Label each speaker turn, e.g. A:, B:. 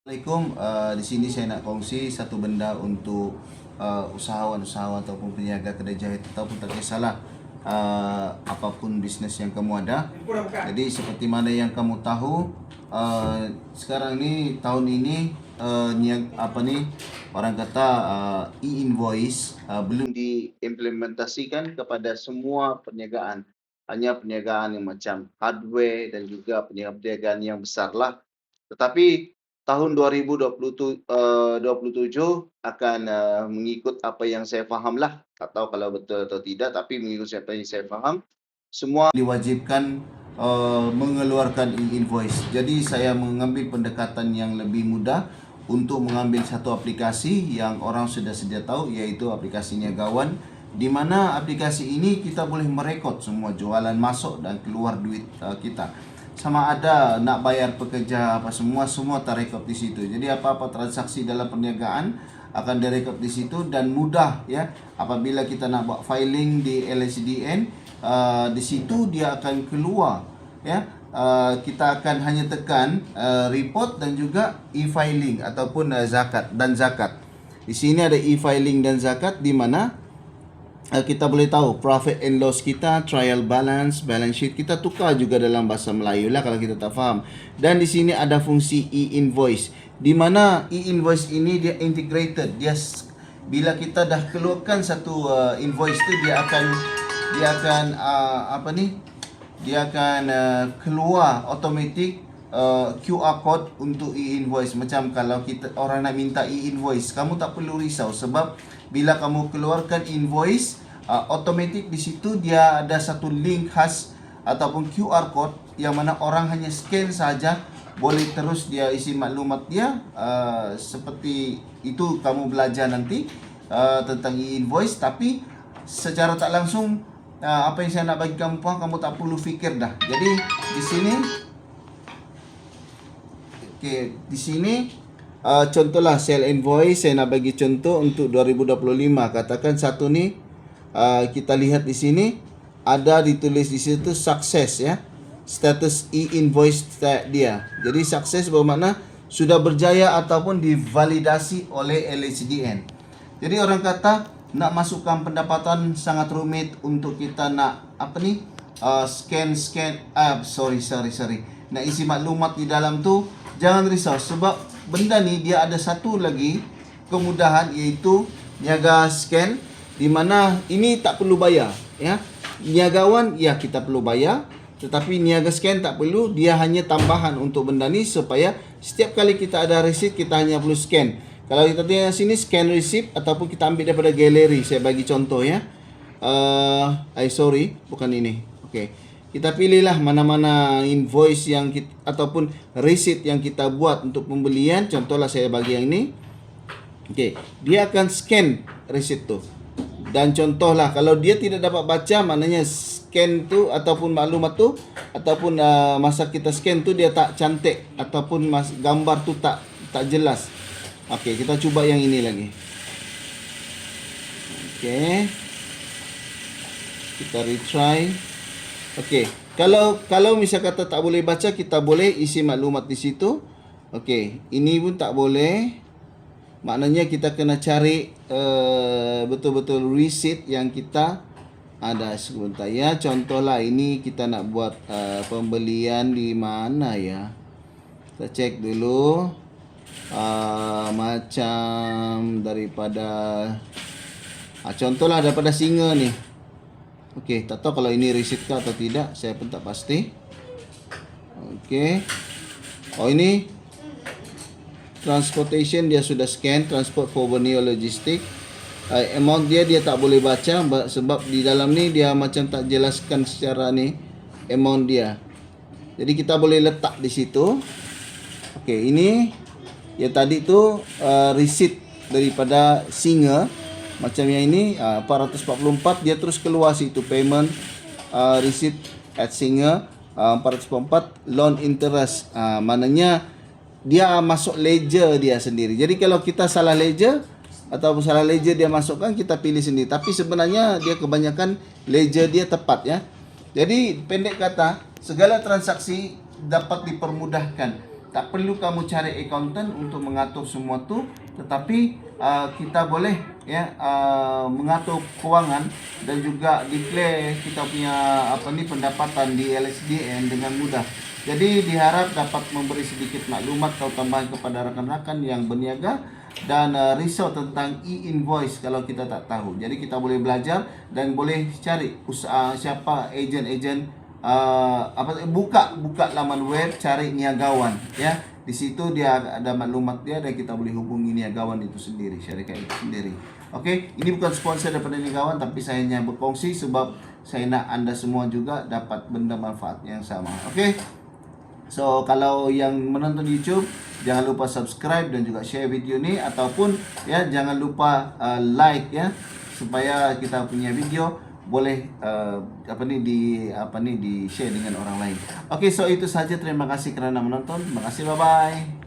A: Assalamualaikum, di sini saya nak kongsi satu benda untuk usahawan-usahawan ataupun peniaga kedai jahit ataupun tak kisahlah apapun bisnes yang kamu ada. Jadi seperti mana yang kamu tahu, sekarang ni tahun ini orang kata e-invoice belum diimplementasikan kepada semua perniagaan. Hanya perniagaan yang macam hardware dan juga perniagaan yang besar lah. Tetapi tahun 2027 akan mengikut apa yang saya fahamlah. Tak tahu kalau betul atau tidak, tapi mengikut apa yang saya faham, semua diwajibkan mengeluarkan e-invoice. Jadi saya mengambil pendekatan yang lebih mudah untuk mengambil satu aplikasi yang orang sudah sedia tahu, iaitu aplikasi Niagawan, di mana aplikasi ini kita boleh merekod semua jualan masuk dan keluar duit kita. Sama ada nak bayar pekerja apa semua terrekod di situ. Jadi apa-apa transaksi dalam perniagaan akan direkod di situ dan mudah ya. Apabila kita nak buat filing di LSDN, di situ dia akan keluar ya. Kita akan hanya tekan report dan juga e-filing ataupun zakat dan zakat. Di sini ada e-filing dan zakat di mana kita boleh tahu profit and loss kita, trial balance, balance sheet kita tukar juga dalam bahasa Melayu lah kalau kita tak faham. Dan di sini ada fungsi e-invoice, di mana e-invoice ini dia integrated. Dia bila kita dah keluarkan satu invoice tu dia akan keluar automatic QR code untuk e-invoice. Macam kalau kita orang nak minta e-invoice, kamu tak perlu risau sebab bila kamu keluarkan invoice, automatic di situ dia ada satu link khas ataupun QR code yang mana orang hanya scan saja boleh terus dia isi maklumat dia. Seperti itu kamu belajar nanti tentang e-invoice, tapi secara tak langsung apa yang saya nak bagi kamu faham, kamu tak perlu fikir dah. Jadi di sini di sini contohlah sell invoice, saya nak bagi contoh untuk 2025. Katakan satu ni kita lihat di sini ada ditulis di situ sukses ya. Status e-invoice dia. Jadi sukses bermakna sudah berjaya ataupun divalidasi oleh LHDN. Jadi orang kata nak masukkan pendapatan sangat rumit untuk kita nak nak isi maklumat di dalam tu. Jangan risau sebab benda ni dia ada satu lagi kemudahan, iaitu niaga scan, di mana ini tak perlu bayar ya. Niagawan ya kita perlu bayar, tetapi niaga scan tak perlu. Dia hanya tambahan untuk benda ni supaya setiap kali kita ada receipt kita hanya perlu scan. Kalau kita tengok sini scan receipt ataupun kita ambil daripada galeri. Saya bagi contoh ya. Bukan ini. Okey. Kita pilihlah mana-mana invoice yang kita, ataupun receipt yang kita buat untuk pembelian. Contohlah saya bagi yang ini. Okey, dia akan scan receipt tu. Dan contohlah kalau dia tidak dapat baca, maknanya scan tu ataupun maklumat tu ataupun masa kita scan tu dia tak cantik ataupun gambar tu tak jelas. Okey, kita cuba yang ini lagi. Okey. Kita retry. Okey, kalau misal kata tak boleh baca, kita boleh isi maklumat di situ. Okey, ini pun tak boleh. Maknanya kita kena cari betul-betul receipt yang kita ada. Sebentar ya. Contohlah ini kita nak buat pembelian di mana ya. Kita cek dulu. Macam daripada contohlah daripada Singa ni. Okey, tak tahu kalau ini receipt ke atau tidak, saya pun tak pasti. Okey. Oh, ini transportation dia sudah scan, transport for Borneo logistik. Amount dia tak boleh baca sebab di dalam ni dia macam tak jelaskan secara ni amount dia. Jadi kita boleh letak di situ. Okey, ini yang tadi tu receipt daripada Singa. Macam yang ini 444, dia terus keluar situ payment receipt at Singa 444 loan interest. Maknanya dia masuk ledger dia sendiri. Jadi kalau kita salah ledger ataupun salah ledger dia masukkan, kita pilih sendiri. Tapi sebenarnya dia kebanyakan ledger dia tepat ya. Jadi pendek kata, segala transaksi dapat dipermudahkan tak perlu kamu cari accountant untuk mengatur semua tu, tetapi kita boleh ya mengatur keuangan dan juga declare kita punya pendapatan di LSDN dengan mudah. Jadi diharap dapat memberi sedikit maklumat atau tambahan kepada rakan-rakan yang berniaga dan risau tentang e-invoice kalau kita tak tahu. Jadi kita boleh belajar dan boleh cari usaha siapa ejen-ejen buka laman web, cari niagawan ya. Di situ dia ada maklumat dia dan kita boleh hubungi niagawan itu sendiri, syarikat itu sendiri. Okey, ini bukan sponsor daripada niagawan, tapi saya hanya berkongsi sebab saya nak anda semua juga dapat benda manfaat yang sama. Okey. So kalau yang menonton YouTube, jangan lupa subscribe dan juga share video ni, ataupun ya jangan lupa like ya, supaya kita punya video boleh di share dengan orang lain. Okey, so itu saja, terima kasih kerana menonton. Terima kasih, bye bye.